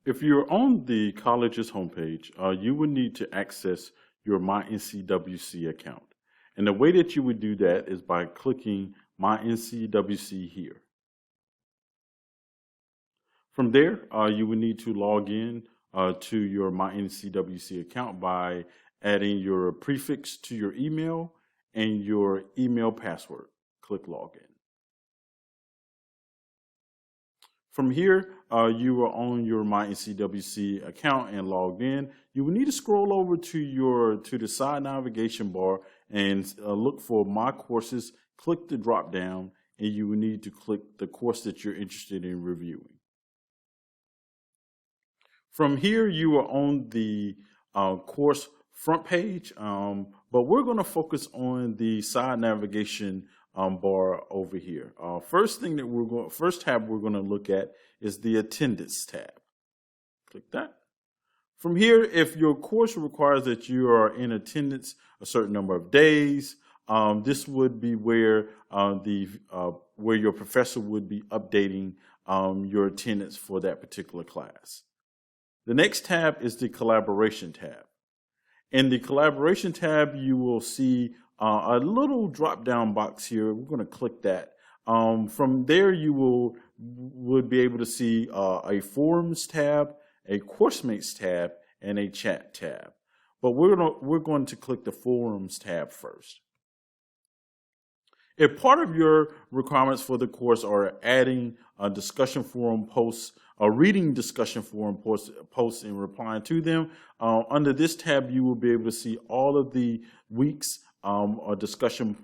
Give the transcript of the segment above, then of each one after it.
If you're on the college's homepage, you would need to access your MyNCWC account. And the way that you would do that is by clicking MyNCWC here. From there, you would need to log in to your MyNCWC account by adding your prefix to your email and your email password. Click Login. From here, you are on your MyNCWC account and logged in. You will need to scroll over to the side navigation bar and look for My Courses. Click the drop down, and you will need to click the course that you're interested in reviewing. From here, you are on the course front page, but we're going to focus on the side navigation bar over here. First tab we're going to look at is the attendance tab. Click that. From here, if your course requires that you are in attendance a certain number of days, this would be where where your professor would be updating your attendance for that particular class. The next tab is the collaboration tab. In the collaboration tab, you will see a little drop-down box here. We're going to click that. From there, you would be able to see a forums tab, a CourseMates tab, and a chat tab. But we're going to click the forums tab first. If part of your requirements for the course are adding a discussion forum posts, reading discussion forum posts and replying to them, under this tab you will be able to see all of the week's discussion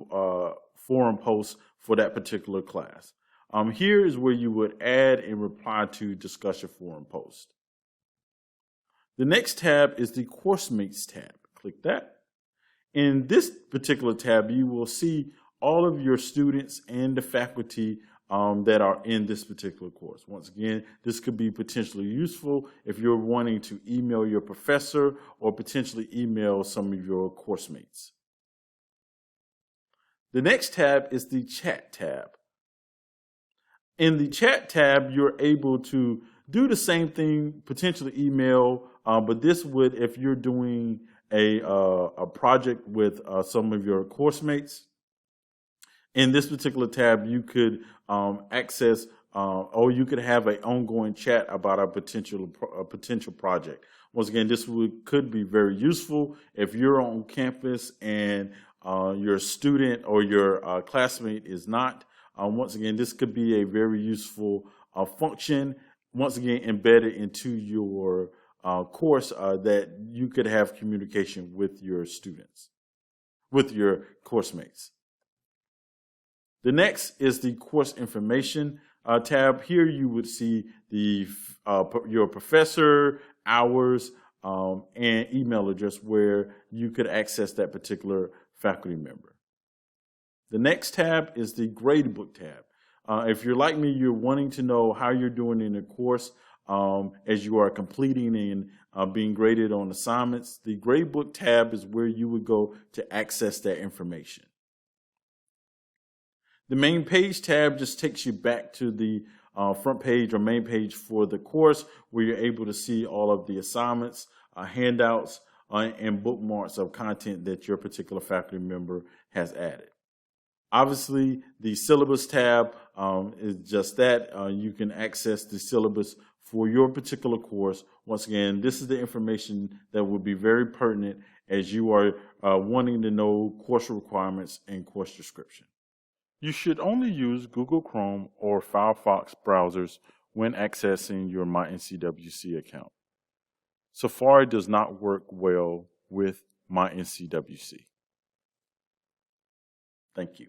forum posts for that particular class. Here is where you would add and reply to discussion forum posts. The next tab is the CourseMates tab. Click that. In this particular tab, you will see all of your students and the faculty that are in this particular course. Once again, this could be potentially useful if you're wanting to email your professor or potentially email some of your course mates. The next tab is the chat tab. In the chat tab, you're able to do the same thing, potentially email, but this would, if you're doing a project with some of your course mates, in this particular tab, you could access or you could have an ongoing chat about a potential project. Once again, this could be very useful if you're on campus and your student or your classmate is not. Once again, this could be a very useful function, once again, embedded into your course that you could have communication with your students, with your course mates. The next is the course information tab. Here you would see your professor, hours, and email address where you could access that particular faculty member. The next tab is the gradebook tab. If you're like me, you're wanting to know how you're doing in the course as you are completing and being graded on assignments. The gradebook tab is where you would go to access that information. The main page tab just takes you back to the front page or main page for the course, where you're able to see all of the assignments, handouts, and bookmarks of content that your particular faculty member has added. Obviously, the syllabus tab is just that. You can access the syllabus for your particular course. Once again, this is the information that will be very pertinent as you are wanting to know course requirements and course description. You should only use Google Chrome or Firefox browsers when accessing your MyNCWC account. Safari does not work well with MyNCWC. Thank you.